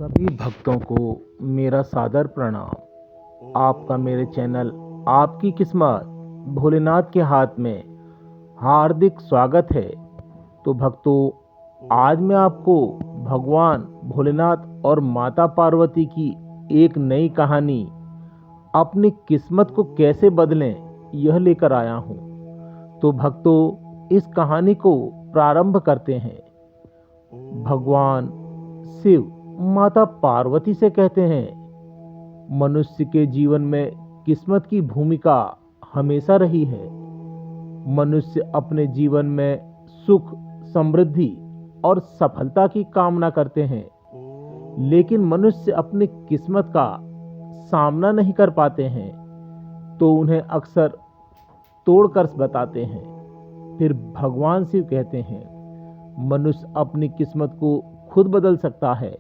सभी भक्तों को मेरा सादर प्रणाम। आपका मेरे चैनल आपकी किस्मत भोलेनाथ के हाथ में हार्दिक स्वागत है। तो भक्तों, आज मैं आपको भगवान भोलेनाथ और माता पार्वती की एक नई कहानी अपनी किस्मत को कैसे बदलें यह लेकर आया हूँ। तो भक्तों, इस कहानी को प्रारंभ करते हैं। भगवान शिव माता पार्वती से कहते हैं, मनुष्य के जीवन में किस्मत की भूमिका हमेशा रही है। मनुष्य अपने जीवन में सुख, समृद्धि और सफलता की कामना करते हैं, लेकिन मनुष्य अपनी किस्मत का सामना नहीं कर पाते हैं तो उन्हें अक्सर तोड़कर बताते हैं। फिर भगवान शिव कहते हैं, मनुष्य अपनी किस्मत को खुद बदल सकता है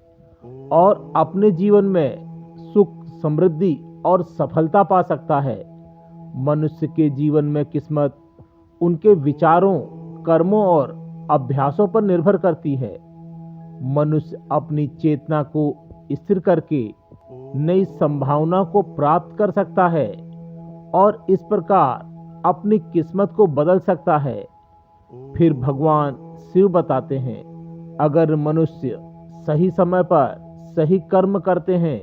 और अपने जीवन में सुख, समृद्धि और सफलता पा सकता है। मनुष्य के जीवन में किस्मत उनके विचारों, कर्मों और अभ्यासों पर निर्भर करती है। मनुष्य अपनी चेतना को स्थिर करके नई संभावना को प्राप्त कर सकता है और इस प्रकार अपनी किस्मत को बदल सकता है। फिर भगवान शिव बताते हैं, अगर मनुष्य सही समय पर सही कर्म करते हैं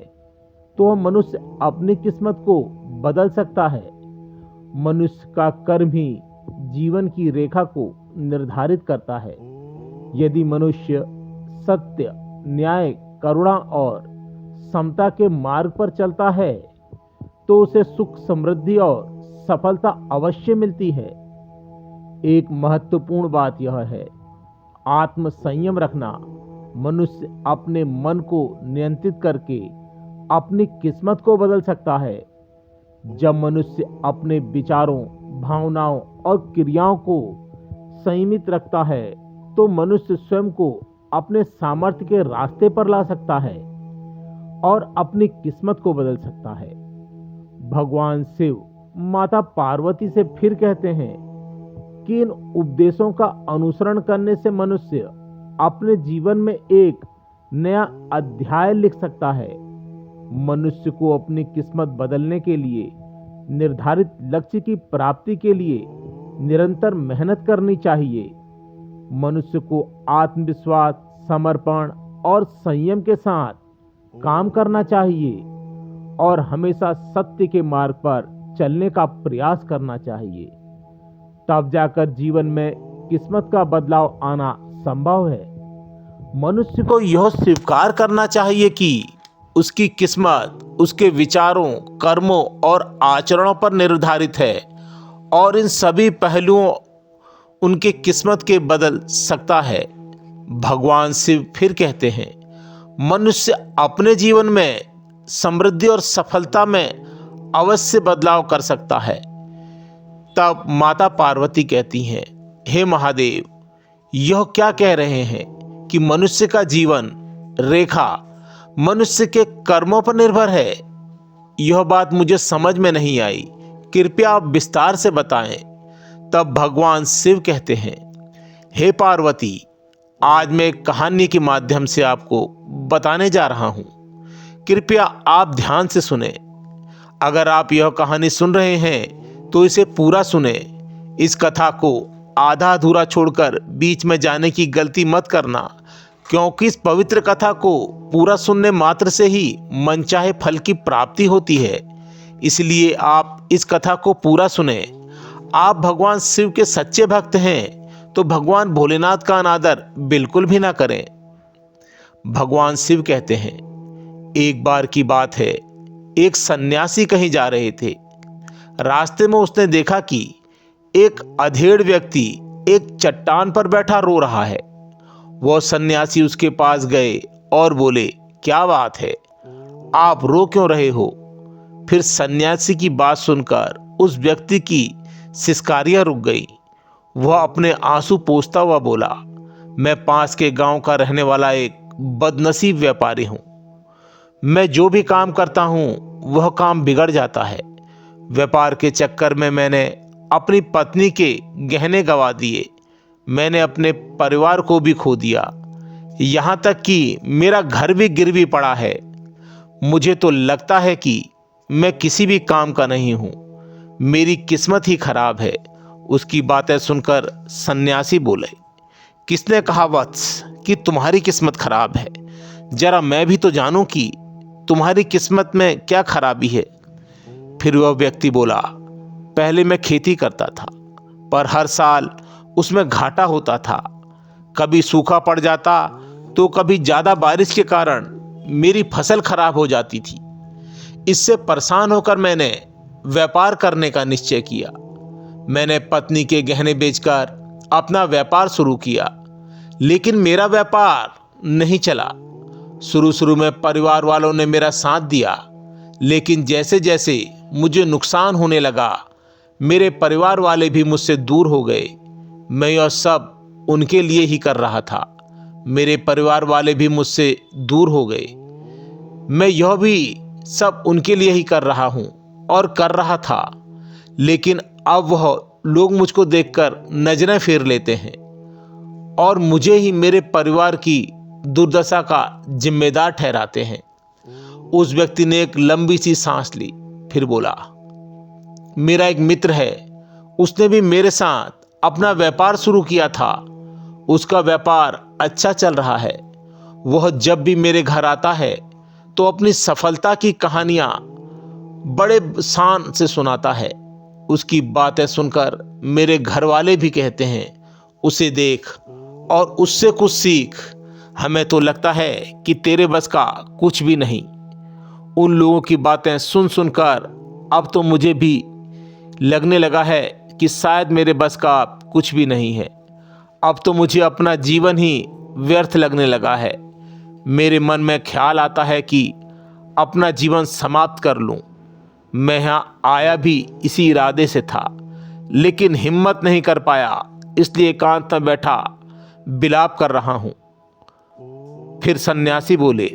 तो मनुष्य अपनी किस्मत को बदल सकता है। मनुष्य का कर्म ही जीवन की रेखा को निर्धारित करता है। यदि मनुष्य सत्य, न्याय, करुणा और समता के मार्ग पर चलता है तो उसे सुख, समृद्धि और सफलता अवश्य मिलती है। एक महत्वपूर्ण बात यह है, आत्म संयम रखना। मनुष्य अपने मन को नियंत्रित करके अपनी किस्मत को बदल सकता है। जब मनुष्य अपने विचारों, भावनाओं और क्रियाओं को संयमित रखता है तो मनुष्य स्वयं को अपने सामर्थ्य के रास्ते पर ला सकता है और अपनी किस्मत को बदल सकता है। भगवान शिव माता पार्वती से फिर कहते हैं कि इन उपदेशों का अनुसरण करने से मनुष्य अपने जीवन में एक नया अध्याय लिख सकता है। मनुष्य को अपनी किस्मत बदलने के लिए निर्धारित लक्ष्य की प्राप्ति के लिए निरंतर मेहनत करनी चाहिए। मनुष्य को आत्मविश्वास, समर्पण और संयम के साथ काम करना चाहिए और हमेशा सत्य के मार्ग पर चलने का प्रयास करना चाहिए। तब जाकर जीवन में किस्मत का बदलाव आना संभव है। मनुष्य को यह स्वीकार करना चाहिए कि उसकी किस्मत उसके विचारों, कर्मों और आचरणों पर निर्धारित है और इन सभी पहलुओं उनकी किस्मत के बदल सकता है। भगवान शिव फिर कहते हैं, मनुष्य अपने जीवन में समृद्धि और सफलता में अवश्य बदलाव कर सकता है। तब माता पार्वती कहती हैं, हे महादेव, यह क्या कह रहे हैं कि मनुष्य का जीवन रेखा मनुष्य के कर्मों पर निर्भर है? यह बात मुझे समझ में नहीं आई, कृपया आप विस्तार से बताएं। तब भगवान शिव कहते हैं, हे पार्वती, आज मैं एक कहानी के माध्यम से आपको बताने जा रहा हूं। कृपया आप ध्यान से सुने। अगर आप यह कहानी सुन रहे हैं तो इसे पूरा सुने। इस कथा को आधा अधूरा छोड़कर बीच में जाने की गलती मत करना, क्योंकि इस पवित्र कथा को पूरा सुनने मात्र से ही मनचाहे फल की प्राप्ति होती है। इसलिए आप इस कथा को पूरा सुने। आप भगवान शिव के सच्चे भक्त हैं तो भगवान भोलेनाथ का अनादर बिल्कुल भी ना करें। भगवान शिव कहते हैं, एक बार की बात है, एक सन्यासी कहीं जा रहे थे। रास्ते में उसने देखा कि एक अधेड़ व्यक्ति एक चट्टान पर बैठा रो रहा है। वह सन्यासी उसके पास गए और बोले, क्या बात है, आप रो क्यों रहे हो? फिर सन्यासी की बात सुनकर उस व्यक्ति की सिसकारियां रुक गई। वह अपने आंसू पोंछता हुआ बोला, मैं पास के गांव का रहने वाला एक बदनसीब व्यापारी हूं। मैं जो भी काम करता हूं वह काम बिगड़ जाता है। व्यापार के चक्कर में मैंने अपनी पत्नी के गहने गंवा दिए। मैंने अपने परिवार को भी खो दिया। यहाँ तक कि मेरा घर भी गिरवी पड़ा है। मुझे तो लगता है कि मैं किसी भी काम का नहीं हूँ, मेरी किस्मत ही खराब है। उसकी बातें सुनकर सन्यासी बोले, किसने कहा वत्स कि तुम्हारी किस्मत खराब है? जरा मैं भी तो जानूं कि तुम्हारी किस्मत में क्या खराबी है। फिर वह व्यक्ति बोला, पहले मैं खेती करता था, पर हर साल उसमें घाटा होता था। कभी सूखा पड़ जाता तो कभी ज्यादा बारिश के कारण मेरी फसल खराब हो जाती थी। इससे परेशान होकर मैंने व्यापार करने का निश्चय किया। मैंने पत्नी के गहने बेचकर अपना व्यापार शुरू किया, लेकिन मेरा व्यापार नहीं चला। शुरू शुरू में परिवार वालों ने मेरा साथ दिया, लेकिन जैसे जैसे मुझे नुकसान होने लगा, मेरे परिवार वाले भी मुझसे दूर हो गए। मैं यह सब उनके लिए ही कर रहा था। मेरे परिवार वाले भी मुझसे दूर हो गए। मैं यह भी सब उनके लिए ही कर रहा हूं और कर रहा था, लेकिन अब वह लोग मुझको देखकर नजरें फेर लेते हैं और मुझे ही मेरे परिवार की दुर्दशा का जिम्मेदार ठहराते हैं। उस व्यक्ति ने एक लंबी सी सांस ली, फिर बोला, मेरा एक मित्र है, उसने भी मेरे साथ अपना व्यापार शुरू किया था। उसका व्यापार अच्छा चल रहा है। वह जब भी मेरे घर आता है तो अपनी सफलता की कहानियां बड़े शान से सुनाता है। उसकी बातें सुनकर मेरे घर वाले भी कहते हैं, उसे देख और उससे कुछ सीख। हमें तो लगता है कि तेरे बस का कुछ भी नहीं। उन लोगों की बातें सुन सुनकर अब तो मुझे भी लगने लगा है कि शायद मेरे बस का कुछ भी नहीं है। अब तो मुझे अपना जीवन ही व्यर्थ लगने लगा है। मेरे मन में ख्याल आता है कि अपना जीवन समाप्त कर लूं। मैं यहाँ आया भी इसी इरादे से था, लेकिन हिम्मत नहीं कर पाया, इसलिए एकांत में बैठा विलाप कर रहा हूं। फिर सन्यासी बोले,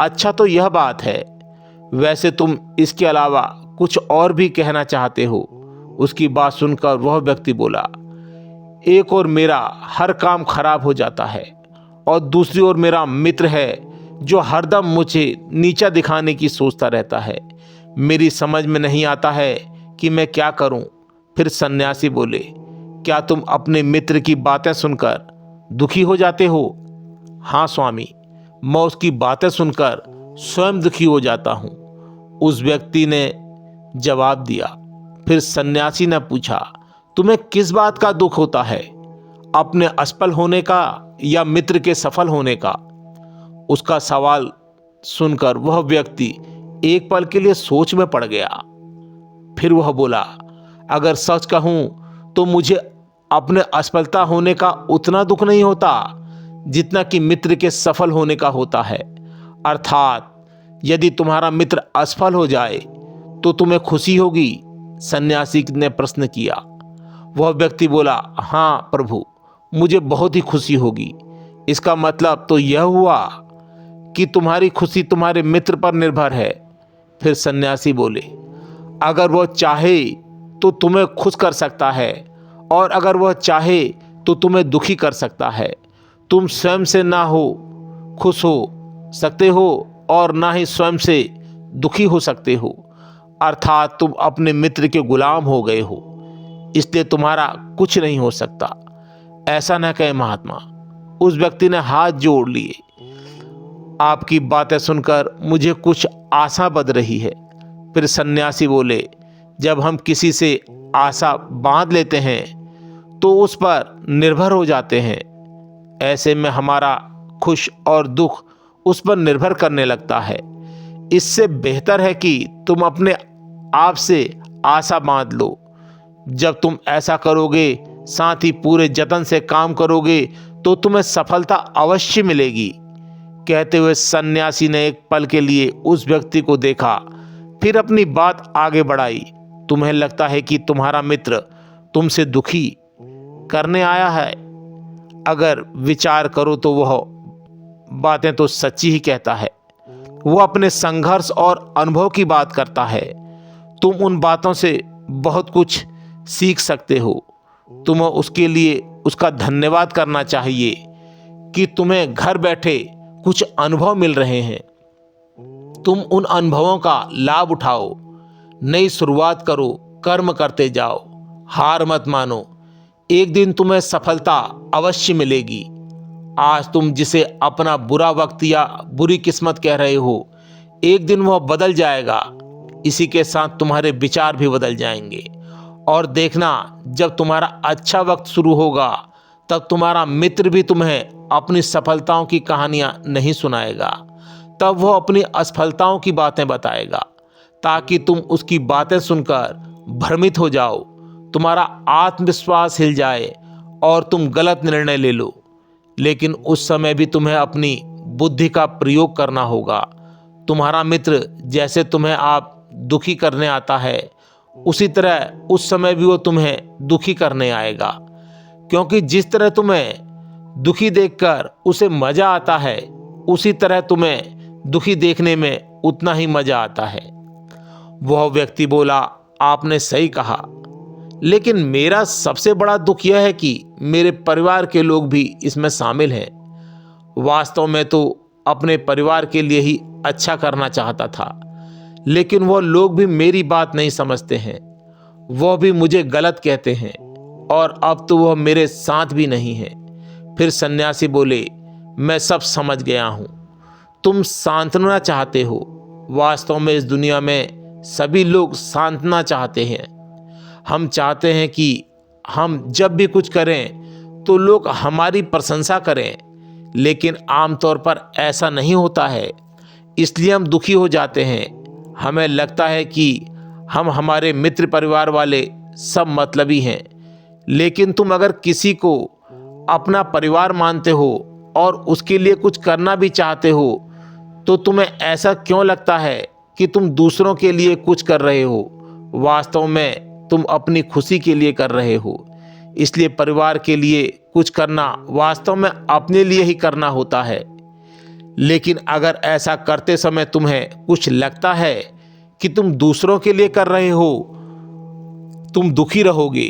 अच्छा तो यह बात है, वैसे तुम इसके अलावा कुछ और भी कहना चाहते हो? उसकी बात सुनकर वह व्यक्ति बोला, एक और मेरा हर काम खराब हो जाता है और दूसरी ओर मेरा मित्र है जो हरदम मुझे नीचा दिखाने की सोचता रहता है। मेरी समझ में नहीं आता है कि मैं क्या करूं। फिर सन्यासी बोले, क्या तुम अपने मित्र की बातें सुनकर दुखी हो जाते हो? हाँ स्वामी, मैं उसकी बातें सुनकर स्वयं दुखी हो जाता हूं, उस व्यक्ति ने जवाब दिया। फिर सन्यासी ने पूछा, तुम्हें किस बात का दुख होता है, अपने असफल होने का या मित्र के सफल होने का? उसका सवाल सुनकर वह व्यक्ति एक पल के लिए सोच में पड़ गया। फिर वह बोला, अगर सच कहूं तो मुझे अपने असफलता होने का उतना दुख नहीं होता जितना कि मित्र के सफल होने का होता है। अर्थात यदि तुम्हारा मित्र असफल हो जाए तो तुम्हें खुशी होगी? सन्यासी ने प्रश्न किया। वह व्यक्ति बोला, हाँ प्रभु, मुझे बहुत ही खुशी होगी। इसका मतलब तो यह हुआ कि तुम्हारी खुशी तुम्हारे मित्र पर निर्भर है। फिर सन्यासी बोले, अगर वह चाहे तो तुम्हें खुश कर सकता है और अगर वह चाहे तो तुम्हें दुखी कर सकता है। तुम स्वयं से ना हो खुश हो सकते हो और ना ही स्वयं से दुखी हो सकते हो। अर्थात तुम अपने मित्र के गुलाम हो गए हो, इसलिए तुम्हारा कुछ नहीं हो सकता। ऐसा न कहे महात्मा। उस व्यक्ति ने हाथ जोड़ लिए। आपकी बातें सुनकर मुझे कुछ आशा बंध रही है। फिर सन्यासी बोले, जब हम किसी से आशा बांध लेते हैं तो उस पर निर्भर हो जाते हैं। ऐसे में हमारा खुश और दुख उस पर निर्भर करने लगता है। इससे बेहतर है कि तुम अपने आप से आशा बांध लो। जब तुम ऐसा करोगे, साथ ही पूरे जतन से काम करोगे, तो तुम्हें सफलता अवश्य मिलेगी। कहते हुए सन्यासी ने एक पल के लिए उस व्यक्ति को देखा, फिर अपनी बात आगे बढ़ाई। तुम्हें लगता है कि तुम्हारा मित्र तुमसे दुखी करने आया है? अगर विचार करो तो वह बातें तो सच्ची ही कहता है। वो अपने संघर्ष और अनुभव की बात करता है। तुम उन बातों से बहुत कुछ सीख सकते हो। तुम्हें उसके लिए उसका धन्यवाद करना चाहिए कि तुम्हें घर बैठे कुछ अनुभव मिल रहे हैं। तुम उन अनुभवों का लाभ उठाओ, नई शुरुआत करो, कर्म करते जाओ, हार मत मानो। एक दिन तुम्हें सफलता अवश्य मिलेगी। आज तुम जिसे अपना बुरा वक्त या बुरी किस्मत कह रहे हो, एक दिन वह बदल जाएगा। इसी के साथ तुम्हारे विचार भी बदल जाएंगे। और देखना, जब तुम्हारा अच्छा वक्त शुरू होगा तब तुम्हारा मित्र भी तुम्हें अपनी सफलताओं की कहानियां नहीं सुनाएगा। तब वह अपनी असफलताओं की बातें बताएगा, ताकि तुम उसकी बातें सुनकर भ्रमित हो जाओ, तुम्हारा आत्मविश्वास हिल जाए और तुम गलत निर्णय ले लो। लेकिन उस समय भी तुम्हें अपनी बुद्धि का प्रयोग करना होगा। तुम्हारा मित्र जैसे तुम्हें आप दुखी करने आता है, उसी तरह उस समय भी वो तुम्हें दुखी करने आएगा। क्योंकि जिस तरह तुम्हें दुखी देखकर उसे मजा आता है, उसी तरह तुम्हें दुखी देखने में उतना ही मजा आता है। वह व्यक्ति बोला, आपने सही कहा, लेकिन मेरा सबसे बड़ा दुख यह है कि मेरे परिवार के लोग भी इसमें शामिल हैं। वास्तव में तो अपने परिवार के लिए ही अच्छा करना चाहता था, लेकिन वह लोग भी मेरी बात नहीं समझते हैं। वह भी मुझे गलत कहते हैं और अब तो वह मेरे साथ भी नहीं है। फिर सन्यासी बोले, मैं सब समझ गया हूँ। तुम सांत्वना चाहते हो। वास्तव में इस दुनिया में सभी लोग सांत्वना चाहते हैं। हम चाहते हैं कि हम जब भी कुछ करें तो लोग हमारी प्रशंसा करें, लेकिन आमतौर पर ऐसा नहीं होता है। इसलिए हम दुखी हो जाते हैं। हमें लगता है कि हम हमारे मित्र परिवार वाले सब मतलबी हैं। लेकिन तुम अगर किसी को अपना परिवार मानते हो और उसके लिए कुछ करना भी चाहते हो, तो तुम्हें ऐसा क्यों लगता है कि तुम दूसरों के लिए कुछ कर रहे हो? वास्तव में तुम अपनी खुशी के लिए कर रहे हो। इसलिए परिवार के लिए कुछ करना वास्तव में अपने लिए ही करना होता है। लेकिन अगर ऐसा करते समय तुम्हें कुछ लगता है कि तुम दूसरों के लिए कर रहे हो, तुम दुखी रहोगे।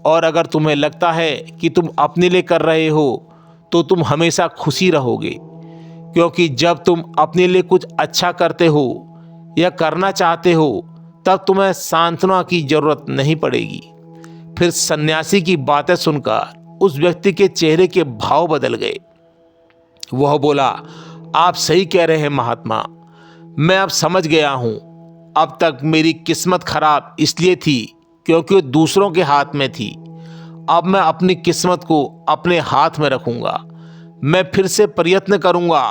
और अगर तुम्हें लगता है कि तुम अपने लिए कर रहे हो, तो तुम हमेशा खुशी रहोगे। क्योंकि जब तुम अपने लिए कुछ अच्छा करते हो या करना चाहते हो, तब तुम्हें सांत्वना की जरूरत नहीं पड़ेगी। फिर सन्यासी की बातें सुनकर उस व्यक्ति के चेहरे के भाव बदल गए। वह बोला, आप सही कह रहे हैं महात्मा, मैं अब समझ गया हूँ। अब तक मेरी किस्मत खराब इसलिए थी क्योंकि वो दूसरों के हाथ में थी। अब मैं अपनी किस्मत को अपने हाथ में रखूंगा। मैं फिर से प्रयत्न करूंगा,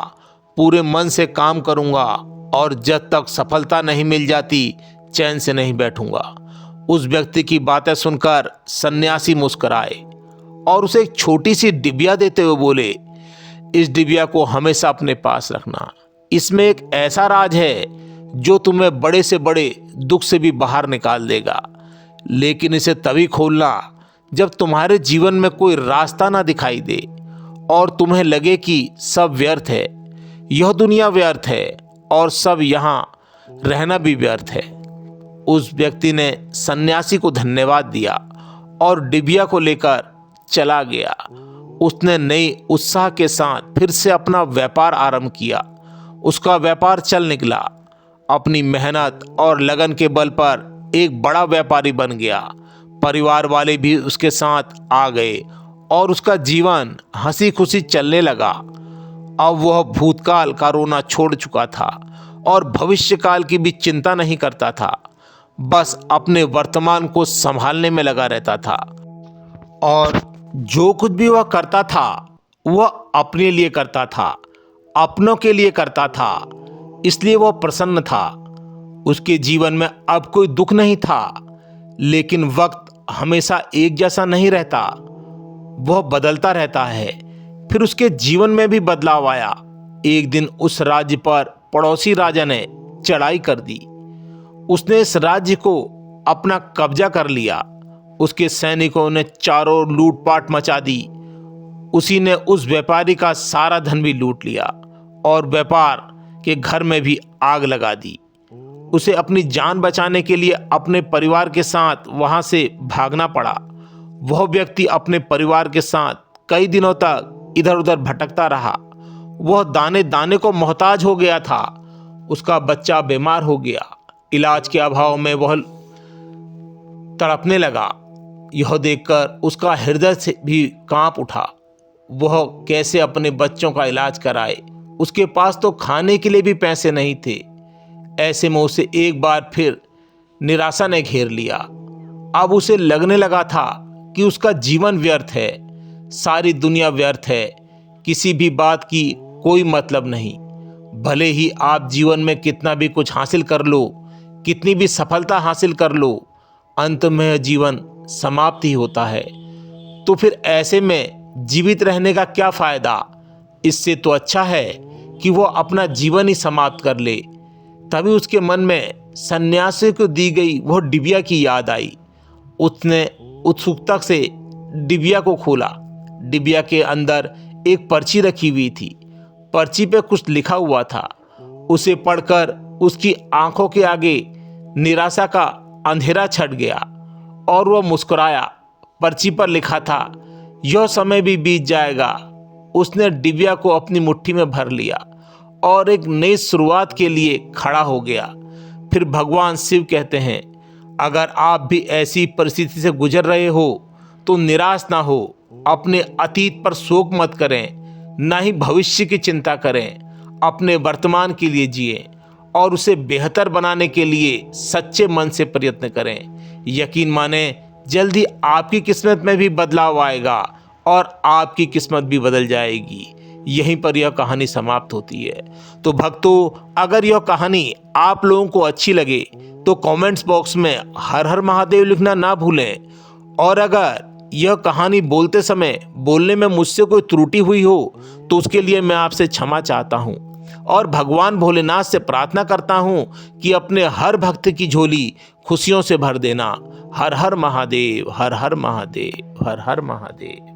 पूरे मन से काम करूंगा और जब तक सफलता नहीं मिल जाती चैन से नहीं बैठूंगा। उस व्यक्ति की बातें सुनकर सन्यासी मुस्कुराए और उसे एक छोटी सी डिबिया देते हुए बोले, इस डिबिया को हमेशा अपने पास रखना। इसमें एक ऐसा राज है जो तुम्हें बड़े से बड़े दुख से भी बाहर निकाल देगा। लेकिन इसे तभी खोलना जब तुम्हारे जीवन में कोई रास्ता ना दिखाई दे और तुम्हें लगे कि सब व्यर्थ है, यह दुनिया व्यर्थ है और सब यहाँ रहना भी व्यर्थ है। उस व्यक्ति ने सन्यासी को धन्यवाद दिया और डिबिया को लेकर चला गया। उसने नई उत्साह के साथ फिर से अपना व्यापार आरंभ किया। उसका व्यापार चल निकला। अपनी मेहनत और लगन के बल पर एक बड़ा व्यापारी बन गया। परिवार वाले भी उसके साथ आ गए और उसका जीवन हंसी खुशी चलने लगा। अब वह भूतकाल का रोना छोड़ चुका था और भविष्यकाल की भी चिंता नहीं करता था। बस अपने वर्तमान को संभालने में लगा रहता था और जो कुछ भी वह करता था वह अपने लिए करता था, अपनों के लिए करता था। इसलिए वह प्रसन्न था। उसके जीवन में अब कोई दुख नहीं था। लेकिन वक्त हमेशा एक जैसा नहीं रहता, वह बदलता रहता है। फिर उसके जीवन में भी बदलाव आया। एक दिन उस राज्य पर पड़ोसी राजा ने चढ़ाई कर दी। उसने इस राज्य को अपना कब्जा कर लिया। उसके सैनिकों ने चारों ओर लूटपाट मचा दी। उसी ने उस व्यापारी का सारा धन भी लूट लिया और व्यापार के घर में भी आग लगा दी। उसे अपनी जान बचाने के लिए अपने परिवार के साथ वहां से भागना पड़ा। वह व्यक्ति अपने परिवार के साथ कई दिनों तक इधर उधर भटकता रहा। वह दाने दाने को मोहताज हो गया था। उसका बच्चा बीमार हो गया। इलाज के अभाव में वह तड़पने लगा। यह देखकर उसका हृदय से भी कांप उठा। वह कैसे अपने बच्चों का इलाज कराए। उसके पास तो खाने के लिए भी पैसे नहीं थे। ऐसे में उसे एक बार फिर निराशा ने घेर लिया। अब उसे लगने लगा था कि उसका जीवन व्यर्थ है, सारी दुनिया व्यर्थ है, किसी भी बात की कोई मतलब नहीं। भले ही आप जीवन में कितना भी कुछ हासिल कर लो, कितनी भी सफलता हासिल कर लो, अंत में जीवन समाप्त ही होता है। तो फिर ऐसे में जीवित रहने का क्या फायदा? इससे तो अच्छा है कि वो अपना जीवन ही समाप्त कर ले। तभी उसके मन में सन्यासी को दी गई वह डिबिया की याद आई। उसने उत्सुकता से डिबिया को खोला। डिबिया के अंदर एक पर्ची रखी हुई थी। पर्ची पे कुछ लिखा हुआ था। उसे पढ़कर उसकी आंखों के आगे निराशा का अंधेरा छट गया और वह मुस्कुराया। पर्ची पर लिखा था, यह समय भी बीत जाएगा। उसने डिबिया को अपनी मुट्ठी में भर लिया और एक नई शुरुआत के लिए खड़ा हो गया। फिर भगवान शिव कहते हैं, अगर आप भी ऐसी परिस्थिति से गुजर रहे हो तो निराश ना हो। अपने अतीत पर शोक मत करें, ना ही भविष्य की चिंता करें। अपने वर्तमान के लिए जिए और उसे बेहतर बनाने के लिए सच्चे मन से प्रयत्न करें। यकीन माने, जल्दी आपकी किस्मत में भी बदलाव आएगा और आपकी किस्मत भी बदल जाएगी। यहीं पर यह कहानी समाप्त होती है। तो भक्तों, अगर यह कहानी आप लोगों को अच्छी लगे तो कमेंट्स बॉक्स में हर हर महादेव लिखना ना भूलें। और अगर यह कहानी बोलते समय बोलने में मुझसे कोई त्रुटि हुई हो तो उसके लिए मैं आपसे क्षमा चाहता हूँ और भगवान भोलेनाथ से प्रार्थना करता हूँ कि अपने हर भक्त की झोली खुशियों से भर देना। हर हर महादेव, हर हर महादेव, हर हर महादेव।